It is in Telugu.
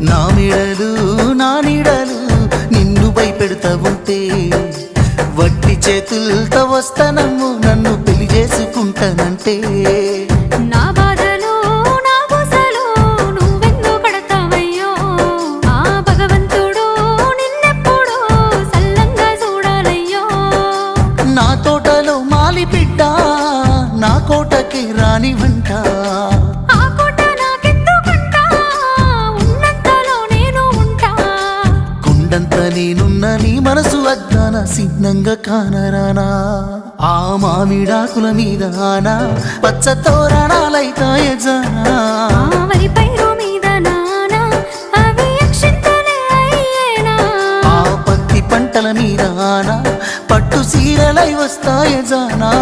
నా మెడలు నా నీడలు నిన్ను భయపెడతా ఉంటే వట్టి చేతులతో వస్తానమ్ము నన్ను పెళ్లి చేసుకుంటానంటే నా బాధలు నా గుసలు నువ్వెందుకు కడతావయ్యో ఆ భగవంతుడు నిన్నెప్పుడు సల్లంగా చూడాలయ్యో నా తోటలో మాలి బిడ్డ నా కోటకి రాని వంట ఆ కోట నాకెందుకంట ఉన్నంతలో నేను ఉంటా కొండంత నేనున్న నీ మనసు అద్దాన సిన్నంగా కానరానా ఆ మామిడాకుల మీద ఆనా పచ్చ తోరణాలైతాయ జానా ఆ వరి పైరు మీద నానా అవి అక్షింతలే అయ్యేనా ఆ పత్తి పంటల మీద ఆనా పట్టు సీరలై వస్తాయ జానా